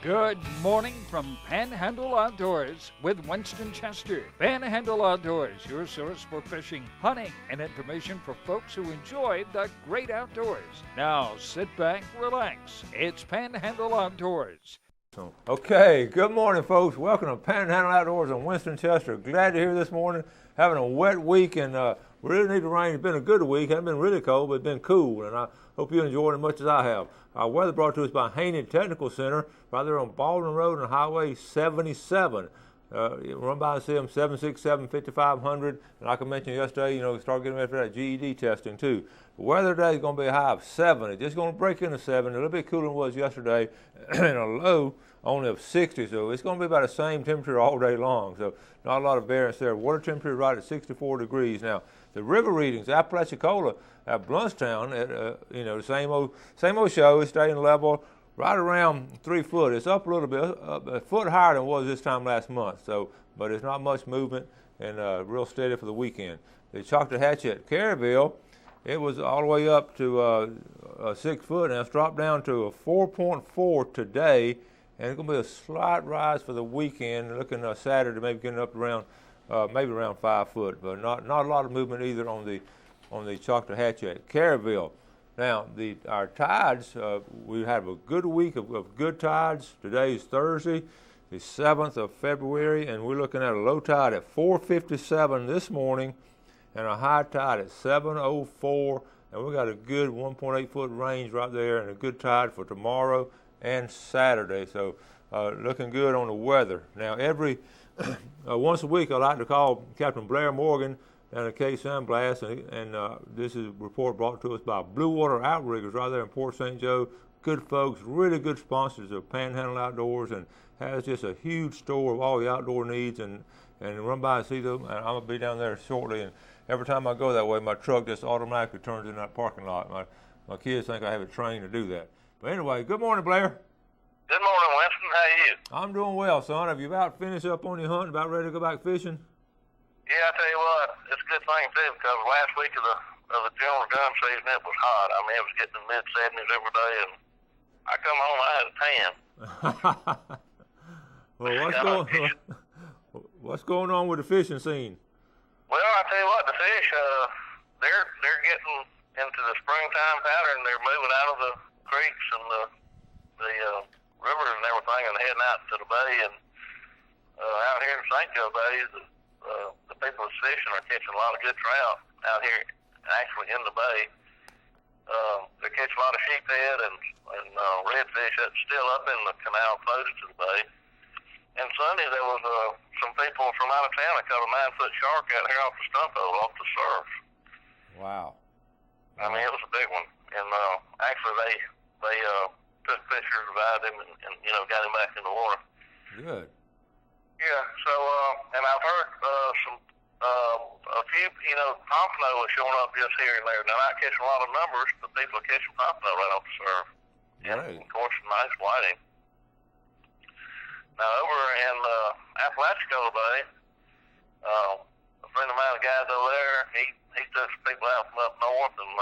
Good morning from Panhandle Outdoors with Winston Chester. Panhandle Outdoors, your source for fishing, hunting, and information for folks who enjoy the great outdoors. Now sit back, relax. It's Panhandle Outdoors. Okay, good morning, folks. Welcome to Panhandle Outdoors and Winston Chester. Glad to hear this morning. Having a wet week, and we really need the rain. It's been a good week. It hasn't been really cold, but it's been cool, and I hope you enjoyed it as much as I have. Our weather brought to us by Haney Technical Center, right there on Baldwin Road and Highway 77. Run by and see them, 767-5500. And like I mentioned yesterday, start getting ready for that GED testing too. The weather today is going to be a high of 7. It's just going to break into 7, a little bit cooler than it was yesterday, and a low only of 60. So it's going to be about the same temperature all day long. So not a lot of variance there. Water temperature right at 64 degrees. Now, the river readings, Apalachicola at Bluntstown, the same old show. It's staying level right around 3 foot. It's up a little bit, a foot higher than it was this time last month. So, but it's not much movement and real steady for the weekend. The Choctahatchee at Caryville, it was all the way up to 6 foot, and it's dropped down to a 4.4 today, and it's going to be a slight rise for the weekend. Looking Saturday, maybe getting up around maybe around 5 foot, but not a lot of movement either on the Choctahatchee at Caryville. Now, our tides, we have a good week of good tides. Today is Thursday, the 7th of February, and we're looking at a low tide at 4:57 this morning and a high tide at 7:04, and we got a good 1.8 foot range right there and a good tide for tomorrow and Saturday. So looking good on the weather. Now, every once a week I like to call Captain Blair Morgan and a K Sandblast, and this is a report brought to us by Blue Water Outriggers right there in Port St. Joe. Good folks, really good sponsors of Panhandle Outdoors, and has just a huge store of all the outdoor needs, and run by and see them. And I'm going to be down there shortly, and every time I go that way, my truck just automatically turns in that parking lot. My kids think I have it trained to do that. But anyway, good morning, Blair. Good morning, Winston. How are you? I'm doing well, son. Have you about finished up on your hunt, about ready to go back fishing? Yeah, I tell you what, it's a good thing too, because last week of the general gun season, it was hot. I mean, it was getting mid 70s every day, and I come home, I had a tan. Well, what's going on with the fishing scene? Well, I tell you what, the fish, they're getting into the springtime pattern. They're moving out of the creeks and the rivers and everything, and heading out to the bay. And out here in St. Joe Bay, the people that's fishing are catching a lot of good trout out here, actually in the bay. They're catching a lot of sheephead and redfish that's still up in the canal close to the bay. And Sunday there was some people from out of town that caught a 9-foot shark out here off the stump hole, off the surf. Wow. I mean, it was a big one. And actually they took pictures, revived him, and got him back in the water. Good. Yeah. So and I've heard a few, pompano is showing up just here and there. They're not catching a lot of numbers, but people are catching pompano right off the surf. Right. And of course, nice whiting. Now over in Apalachicola Bay, a friend of mine, the guys over there, he took some people out from up north, and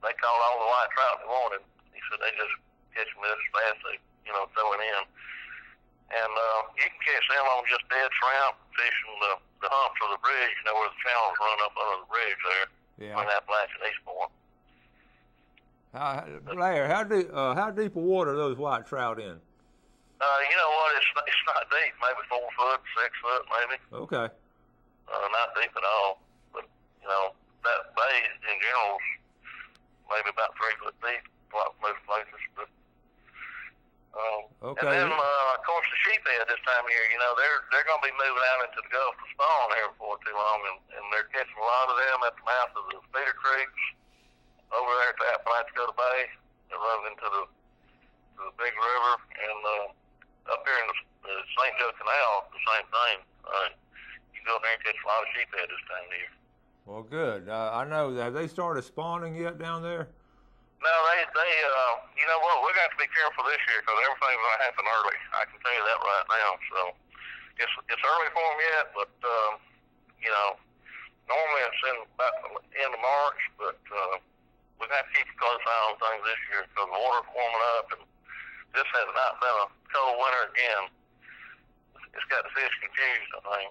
they caught all the white trout they wanted. He said they just catch them as fast as they, throw it in. And you can catch them on just dead shrimp, fishing the humps of the bridge, where the channels run up under the bridge there. Yeah. On Appalachian Eastbourne. Blair, how deep a water are those white trout in? You know what? It's not deep. Maybe 4 foot, 6 foot, maybe. Okay. Not deep at all. But that bay in general is maybe about 3 foot deep, like most places. But okay. And then of course the sheephead this time of year, they're going to be moving out into the Gulf to spawn here before too long, and they're catching a lot of them at the mouth of the feeder creeks over there at the Apalachicola Bay. They're running into the big river, and up here in the St. Joe Canal, the same thing. You go there and catch a lot of sheephead this time of year. Well, good. I know. Have they started spawning yet down there? No, they you know what? We're going to have to be careful this year because everything's going to happen early. I can tell you that right now. So it's early for them yet, but normally it's in about the end of March, but we're going to have to keep a close eye on things this year because the water's warming up, and this has not been a cold winter again. It's got the fish confused, I think.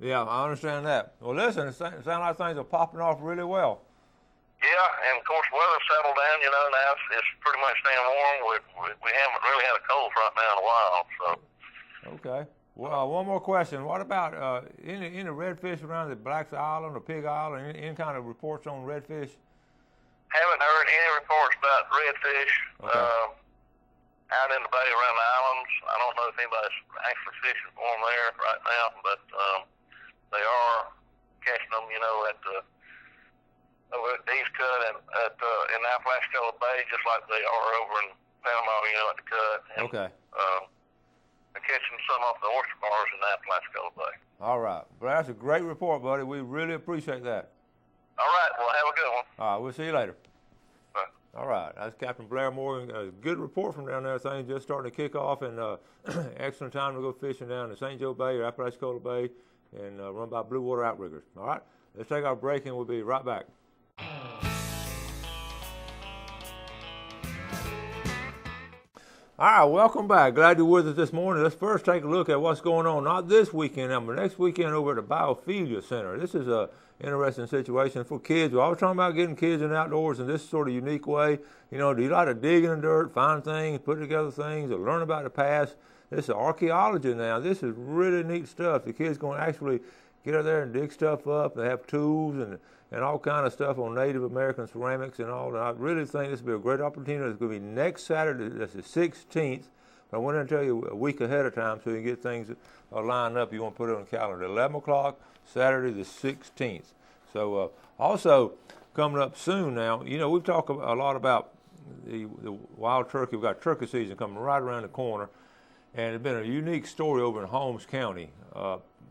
Yeah, I understand that. Well, listen, it sounds like things are popping off really well. Yeah, and of course weather's settled down, you know, now it's pretty much staying warm. We haven't really had a cold front now in a while, so. Okay. Well, one more question. What about any redfish around the Black's Island or Pig Island? Any kind of reports on redfish? Haven't heard any reports about redfish out in the bay around the islands. I don't know if anybody's actually fishing for them there right now, but they are catching them, you know, over at the East Cut and in Apalachicola Bay, just like they are over in Panama, you know, at the Cut. And, okay. they're catching some off the oyster bars in Apalachicola Bay. All right. Well, that's a great report, buddy. We really appreciate that. All right. Well, have a good one. All right. We'll see you later. Bye. All right. That's Captain Blair Morgan. A good report from down there. Things just starting to kick off, and excellent time to go fishing down in St. Joe Bay or Apalachicola Bay and run by Blue Water Outriggers. All right. Let's take our break, and we'll be right back. All right, welcome back. Glad you're with us this morning. Let's first take a look at what's going on, not this weekend, but next weekend over at the Biophilia Center. This is a interesting situation for kids. We're always talking about getting kids in the outdoors in this sort of unique way. You know, do you like to dig in the dirt, find things, put together things, or learn about the past? This is archaeology now. This is really neat stuff. The kids going to actually get out there and dig stuff up. They have tools and all kind of stuff on Native American ceramics and all. And I really think this will be a great opportunity. It's going to be next Saturday. That's the 16th. But I want to tell you a week ahead of time so you can get things lined up. You want to put it on the calendar. 11 o'clock, Saturday the 16th. So also coming up soon now, you know, we've talked a lot about the wild turkey. We've got turkey season coming right around the corner. And it's been a unique story over in Holmes County.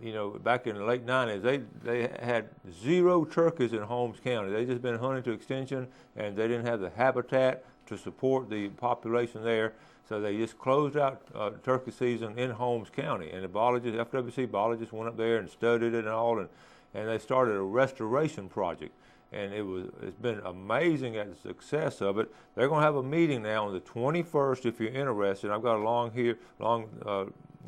You know, back in the late 90s, they had 0 turkeys in Holmes County. They just been hunting to extinction, and they didn't have the habitat to support the population there. So they just closed out turkey season in Holmes County. And the biologists, FWC biologists went up there and studied it and all, and they started a restoration project. And it's been amazing at the success of it. They're going to have a meeting now on the 21st if you're interested. I've got a long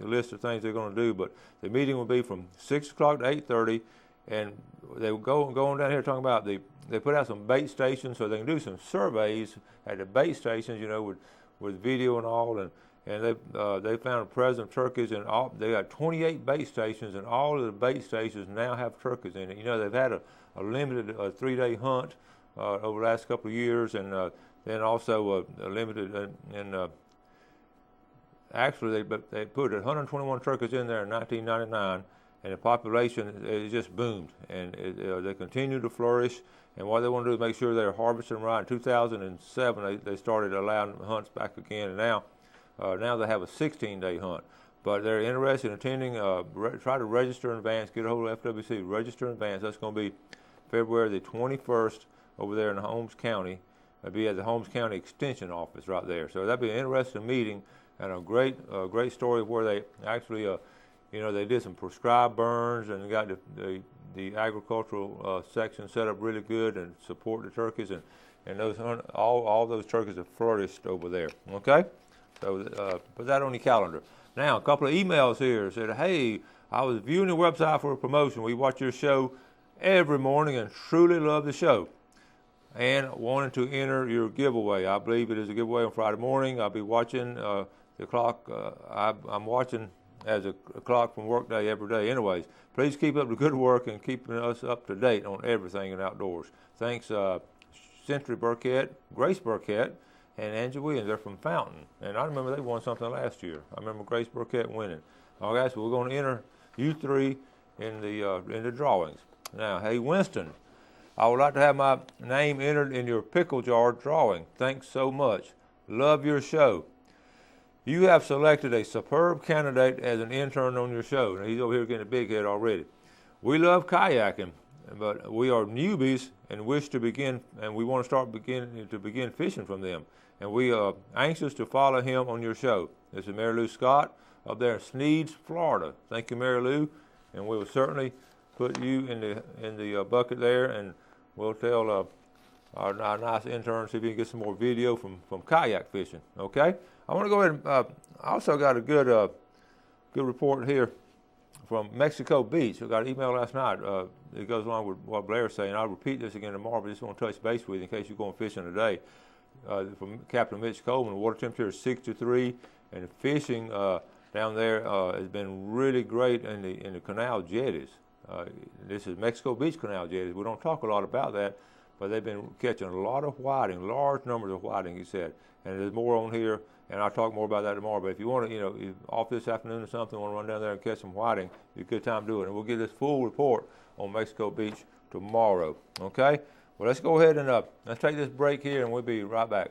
list of things they're going to do, but the meeting will be from 6 o'clock to 8:30, and they will go on down here talking about they put out some bait stations so they can do some surveys at the bait stations, you know, with video and all, and they found a present of turkeys, and they got 28 bait stations, and all of the bait stations now have turkeys in it. You know, they've had a limited 3-day hunt over the last couple of years, and then also a limited actually, they put 121 turkeys in there in 1999, and the population it just boomed, and they continue to flourish. And what they want to do is make sure they're harvesting right. In 2007, they started allowing hunts back again, and now they have a 16-day hunt. But they're interested in attending. Try to register in advance. Get a hold of FWC. Register in advance. That's going to be February the 21st over there in Holmes County. It'll be at the Holmes County Extension Office right there. So that'll be an interesting meeting. And a great story where they actually, you know, they did some prescribed burns and got the agricultural section set up really good and support the turkeys, and those all those turkeys have flourished over there. Okay, so put that on your calendar. Now a couple of emails here said, hey, I was viewing the website for a promotion. We watch your show every morning and truly love the show. And wanted to enter your giveaway. I believe it is a giveaway on Friday morning. I'll be watching the clock. I'm watching as a clock from workday every day. Anyways, please keep up the good work and keeping us up to date on everything in outdoors. Thanks, Century Burkett, Grace Burkett, and Angie Williams. They're from Fountain. And I remember they won something last year. I remember Grace Burkett winning. All right, so we're going to enter you three in the drawings. Now, hey, Winston, I would like to have my name entered in your pickle jar drawing. Thanks so much. Love your show. You have selected a superb candidate as an intern on your show. Now, he's over here getting a big head already. We love kayaking, but we are newbies and wish to begin, and we want to begin fishing from them. And we are anxious to follow him on your show. This is Mary Lou Scott up there in Sneads, Florida. Thank you, Mary Lou, and we will certainly put you in the bucket there, and we'll tell our nice intern see if we can get some more video from kayak fishing. Okay, I want to go ahead and I also got a good report here from Mexico Beach. I got an email last night. It goes along with what Blair's saying. I'll repeat this again tomorrow, but I just want to touch base with you in case you're going fishing today. From Captain Mitch Coleman, the water temperature is 63, and the fishing down there has been really great in the canal jetties. This is Mexico Beach canal jetties. We don't talk a lot about that, but they've been catching a lot of whiting, large numbers of whiting, he said. And there's more on here, and I'll talk more about that tomorrow. But if you want to, off this afternoon or something, want to run down there and catch some whiting, it's a good time to do it. And we'll get this full report on Mexico Beach tomorrow. Okay? Well, let's go ahead and let's take this break here, and we'll be right back.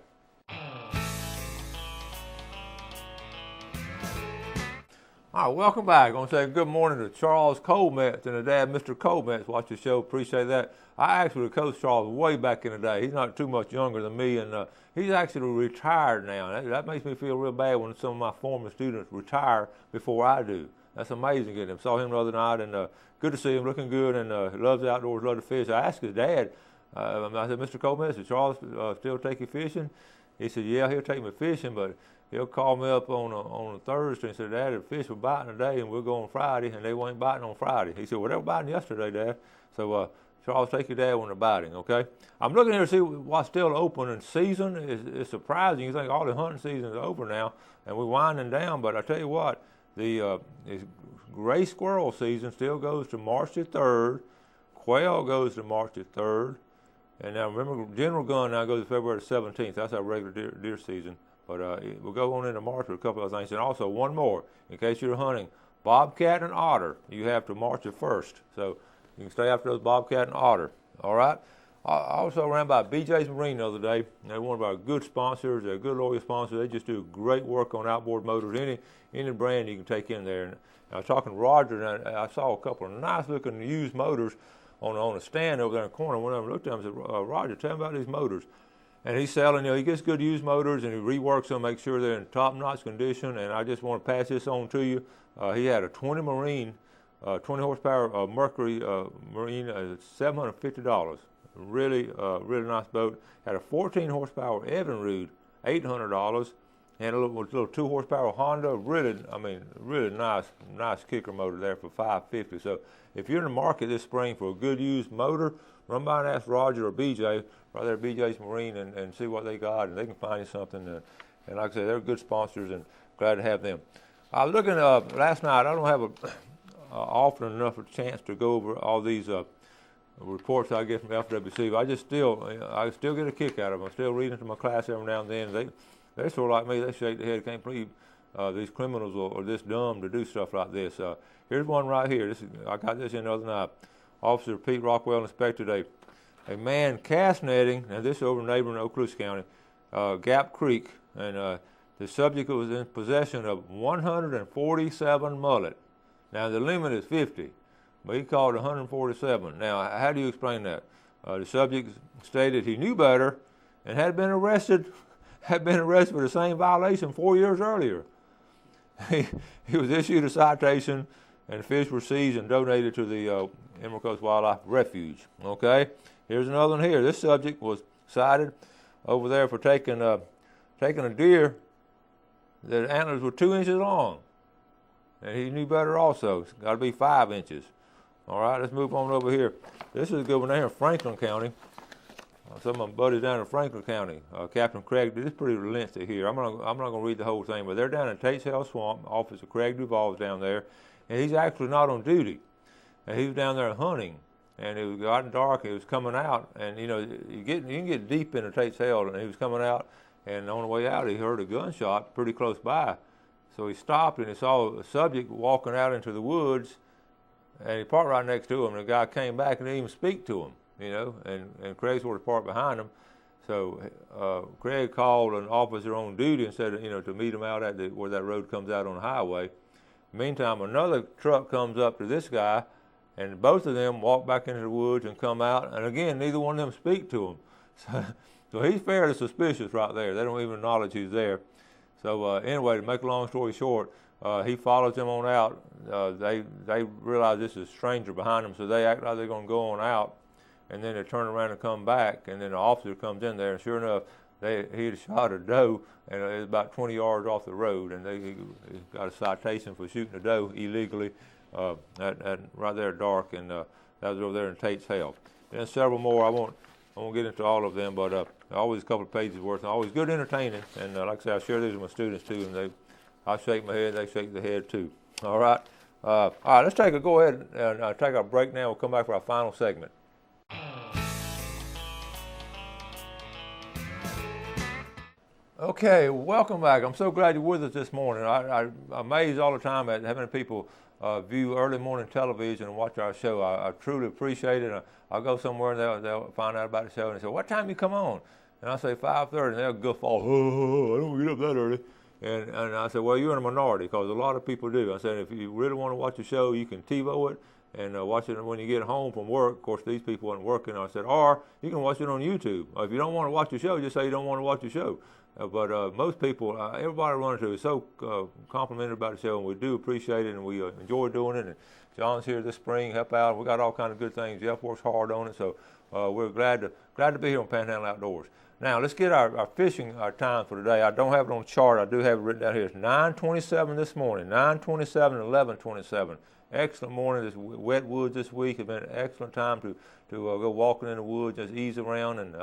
All right, welcome back. I'm going to say good morning to Charles Colemetz and the dad, Mr. Colemetz. Watch the show. Appreciate that. I actually coached Charles way back in the day. He's not too much younger than me, and he's actually retired now. That makes me feel real bad when some of my former students retire before I do. That's amazing getting him. Saw him the other night, and good to see him, looking good, and loves the outdoors, loves to fish. I asked his dad, I said, Mr. Colemetz, does Charles still take you fishing? He said, yeah, he'll take me fishing, but he'll call me up on a Thursday and say, Dad, the fish were biting today, and we'll go on Friday, and they weren't biting on Friday. He said, well, they were biting yesterday, Dad. So Charles, take your dad when they're biting, okay? I'm looking here to see what's still open in season. It's surprising. You think all the hunting season is over now, and we're winding down, but I tell you what, the gray squirrel season still goes to March the 3rd. Quail goes to March the 3rd. And now remember, general gun now goes to February the 17th. That's our regular deer season. But we'll go on into March with a couple of things. And also one more, in case you're hunting bobcat and otter, you have to March the 1st. So you can stay after those bobcat and otter. All right? I also ran by BJ's Marine the other day. They're one of our good sponsors. They're a good loyal sponsor. They just do great work on outboard motors. Any brand you can take in there. And I was talking to Roger, and I saw a couple of nice looking used motors on a stand over there in the corner. Went over and looked at him and said, Roger, tell me about these motors. And he's selling, he gets good used motors, and he reworks them, makes sure they're in top-notch condition. And I just want to pass this on to you. He had a 20 horsepower Mercury Marine, $750. Really nice boat. Had a 14 horsepower Evinrude, $800. And a little 2 horsepower Honda, really nice kicker motor there for $550. So if you're in the market this spring for a good used motor, run by and ask Roger or BJ right there at BJ's Marine and see what they got, and they can find you something. And like I said, they're good sponsors, and glad to have them. I was looking last night. I don't have often enough a chance to go over all these reports I get from FWC, but I still get a kick out of them. I'm still reading to my class every now and then. They're sort of like me. They shake their head. Can't believe these criminals are this dumb to do stuff like this. Here's one right here. I got this in the other night. Officer Pete Rockwell inspected a man cast netting, and this is over neighboring Okaloosa County, Gap Creek, and the subject was in possession of 147 mullet. Now the limit is 50, but he called 147. Now how do you explain that? The subject stated he knew better and had been arrested for the same violation 4 years earlier. He was issued a citation, and fish were seized and donated to the Emerald Coast Wildlife Refuge. Okay, here's another one here. This subject was cited over there for taking a deer that antlers were 2 inches long, and he knew better also. It's got to be 5 inches. All right, let's move on over here. This is a good one there in Franklin County. Some of my buddies down in Franklin County, Captain Craig, this is pretty lengthy here. I'm not going to read the whole thing, but they're down in Tate's Hell Swamp. Officer Craig Duvall's down there, and he's actually not on duty. And he was down there hunting, and it was gotten dark. He was coming out, and you can get deep into Tate's Hell, and he was coming out, and on the way out, he heard a gunshot pretty close by. So he stopped, and he saw a subject walking out into the woods, and he parked right next to him. And the guy came back and didn't even speak to him. And Craig sort of parked behind him. So Craig called an officer on duty and said, to meet him out at where that road comes out on the highway. Meantime, another truck comes up to this guy, and both of them walk back into the woods and come out. And again, neither one of them speak to him. So he's fairly suspicious right there. They don't even acknowledge he's there. So anyway, to make a long story short, he follows them on out. They realize this is a stranger behind them, so they act like they're going to go on out. And then they turn around and come back, and then the officer comes in there, and sure enough, he had shot a doe, and it was about 20 yards off the road, and he got a citation for shooting a doe illegally right there at dark, and that was over there in Tate's Health. And several more. I won't get into all of them, but always a couple of pages worth, and always good entertaining. And like I said, I share these with my students too, and I shake my head, they shake their head too. All right. All right, let's go ahead and take our break now. We'll come back for our final segment. Okay, welcome back. I'm so glad you're with us this morning. I'm amazed all the time at how many people view early morning television and watch our show. I truly appreciate it. I'll go somewhere and they'll find out about the show and they say, "What time you come on?" And I say 5:30, and they'll guffaw, "Oh, I don't get up that early." And I said, "Well, you're in a minority, because a lot of people do." I said, "If you really want to watch the show, you can TiVo it and watch it when you get home from work." Of course, these people weren't working. I said, or you can watch it on YouTube. If you don't want to watch the show, just say you don't want to watch the show. But most people, everybody I run into is so complimentary about the show, and we do appreciate it, and we enjoy doing it. And John's here this spring, help out. We got all kinds of good things. Jeff works hard on it, so we're glad to be here on Panhandle Outdoors. Now, let's get our fishing time for today. I don't have it on the chart. I do have it written down here. It's 9:27 this morning, 9:27 and 11:27. Excellent morning. This wet woods this week has been an excellent time to go walking in the woods, just ease around, and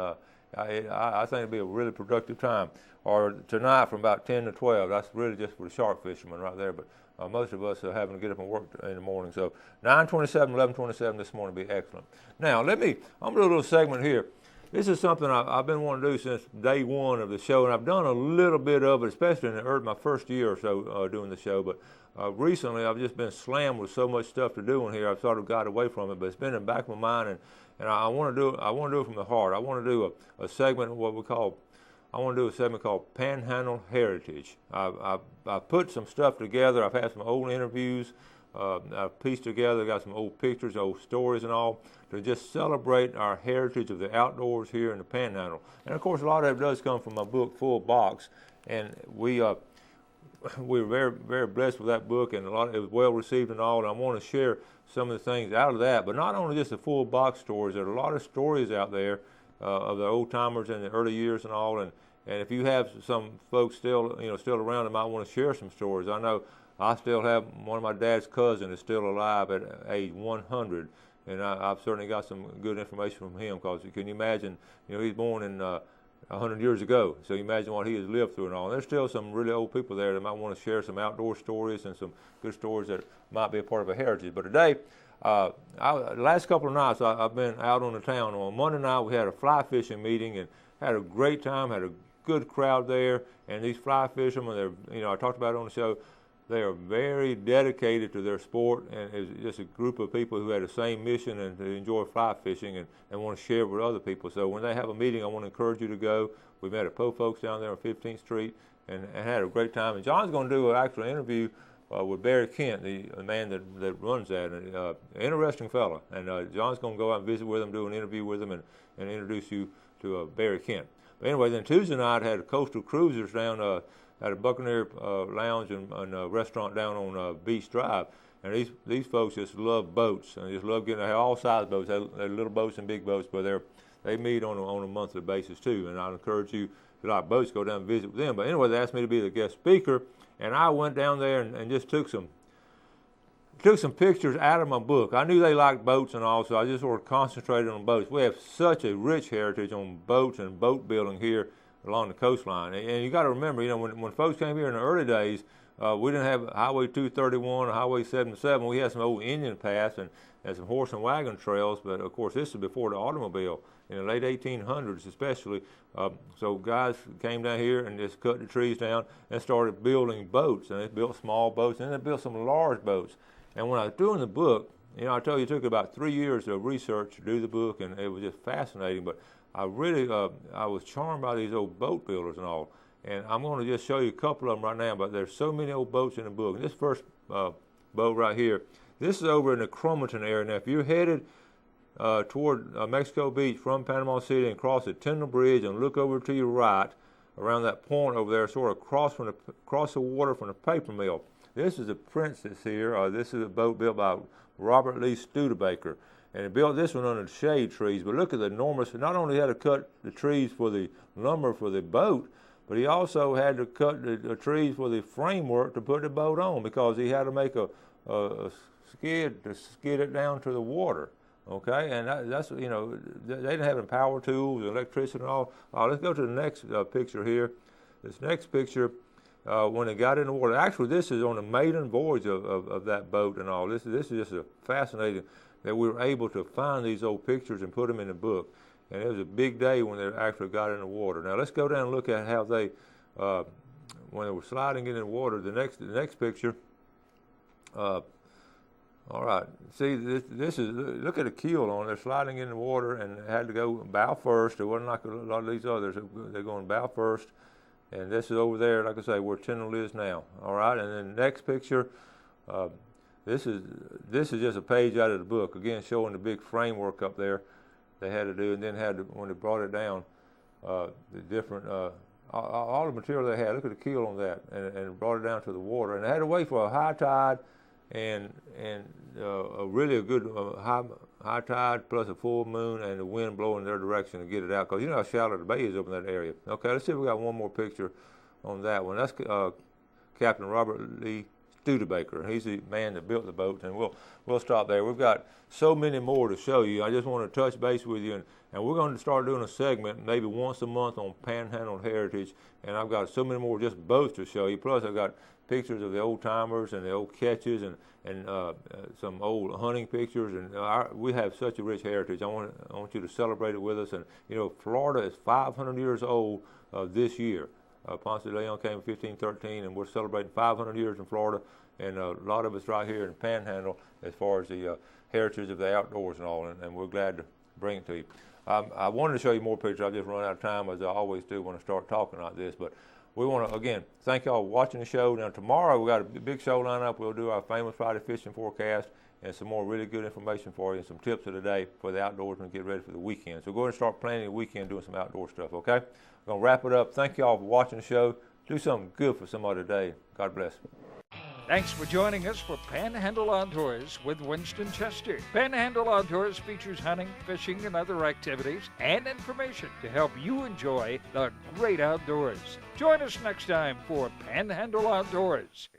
I think it'll be a really productive time. Or tonight from about 10 to 12. That's really just for the shark fishermen right there. But most of us are having to get up and work in the morning. So 9:27, 11:27 this morning will be excellent. Now, I'm going to do a little segment here. This is something I've been wanting to do since day one of the show, and I've done a little bit of it, especially in my first year or so doing the show. But recently, I've just been slammed with so much stuff to do in here. I've sort of got away from it, but it's been in the back of my mind, and I want to do it. I want to do it from the heart. I want to do a segment, I want to do a segment called Panhandle Heritage. I've put some stuff together. I've had some old interviews. I've pieced together, got some old pictures, old stories and all, to just celebrate our heritage of the outdoors here in the Panhandle. And of course, a lot of it does come from my book, Full Box, and we're very, very blessed with that book, and it was well received and all. And I want to share some of the things out of that, but not only just the Full Box stories. There are a lot of stories out there of the old timers in the early years and all. And if you have some folks still around that might want to share some stories, I know I still have one of my dad's cousins is still alive at age 100, and I've certainly got some good information from him, because can you imagine, he's born in 100 years ago, so you imagine what he has lived through and all. And there's still some really old people there that might want to share some outdoor stories and some good stories that might be a part of a heritage. But today, the last couple of nights, I've been out on the town. On Monday night, we had a fly fishing meeting and had a great time, had a good crowd there, and these fly fishermen, I talked about it on the show, they are very dedicated to their sport, and it's just a group of people who had the same mission and to enjoy fly fishing and want to share it with other people. So when they have a meeting, I want to encourage you to go. We met at Po Folks down there on 15th Street and had a great time. And John's going to do an actual interview with Barry Kent, the man that runs that, an interesting fella. And John's going to go out and visit with him, do an interview with him, and introduce you to Barry Kent. But anyway, then Tuesday night, I had coastal cruisers down at a Buccaneer Lounge and a restaurant down on Beach Drive. And these folks just love boats, and just love getting all size boats. They're little boats and big boats, but they meet on a monthly basis too. And I encourage you, if you like boats, go down and visit with them. But anyway, they asked me to be the guest speaker, and I went down there and just took some pictures out of my book. I knew they liked boats and all, so I just sort of concentrated on boats. We have such a rich heritage on boats and boat building here along the coastline. And you got to remember, when folks came here in the early days, we didn't have Highway 231 or Highway 77. We had some old Indian paths and some horse and wagon trails, but of course this is before the automobile, in the late 1800s especially. So guys came down here and just cut the trees down and started building boats. And they built small boats, and then they built some large boats. And when I was doing the book, I told you it took about 3 years of research to do the book, and it was just fascinating. But I really, I was charmed by these old boat builders and all. And I'm going to just show you a couple of them right now, but there's so many old boats in the book. This first boat right here, this is over in the Cromerton area. Now, if you're headed toward Mexico Beach from Panama City and cross the Tyndall Bridge and look over to your right, around that point over there, sort of across the water from the paper mill. This is a Princess here. This is a boat built by Robert Lee Studebaker. And he built this one under the shade trees. But look at the enormous, not only had to cut the trees for the lumber for the boat, but he also had to cut the trees for the framework to put the boat on, because he had to make a skid to skid it down to the water. Okay, and that's, you know, they didn't have any power tools, electricity and all. Let's go to the next picture here. This next picture, when it got in the water, actually this is on the maiden voyage of that boat and all. This is just a fascinating that we were able to find these old pictures and put them in the book. And it was a big day when they actually got in the water. Now let's go down and look at how they, when they were sliding in the water. The next picture. All right, see, this is, look at the keel on. They're sliding in the water and had to go bow first. It wasn't like a lot of these others. They're going bow first. And this is over there, like I say, where Panhandle is now. All right, and then the next picture, this is just a page out of the book, again showing the big framework up there they had to do, and then when they brought it down, the different all the material they had. Look at the keel on that, and brought it down to the water, and they had to wait for a high tide and a really good high tide plus a full moon and the wind blowing in their direction to get it out, because you know how shallow the bay is up in that area. Okay, let's see if we got one more picture on that one. That's Captain Robert Lee Studebaker. He's the man that built the boat, and we'll stop there. We've got so many more to show you. I just want to touch base with you, and we're going to start doing a segment maybe once a month on Panhandle heritage, and I've got so many more just boats to show you. Plus I've got pictures of the old timers and the old catches, and some old hunting pictures, and we have such a rich heritage. I want you to celebrate it with us. And you know, Florida is 500 years old this year. Ponce de Leon came in 1513, and we're celebrating 500 years in Florida, and a lot of us right here in Panhandle as far as the heritage of the outdoors and all, and we're glad to bring it to you. I wanted to show you more pictures. I've just run out of time, as I always do when I start talking like this, but we want to, again, thank y'all for watching the show. Now, tomorrow we got a big show lined up. We'll do our famous Friday fishing forecast and some more really good information for you and some tips of the day for the outdoorsmen to get ready for the weekend. So go ahead and start planning the weekend, doing some outdoor stuff, okay? We're going to wrap it up. Thank y'all for watching the show. Do something good for somebody today. God bless. Thanks for joining us for Panhandle Outdoors with Winston Chester. Panhandle Outdoors features hunting, fishing, and other activities and information to help you enjoy the great outdoors. Join us next time for Panhandle Outdoors.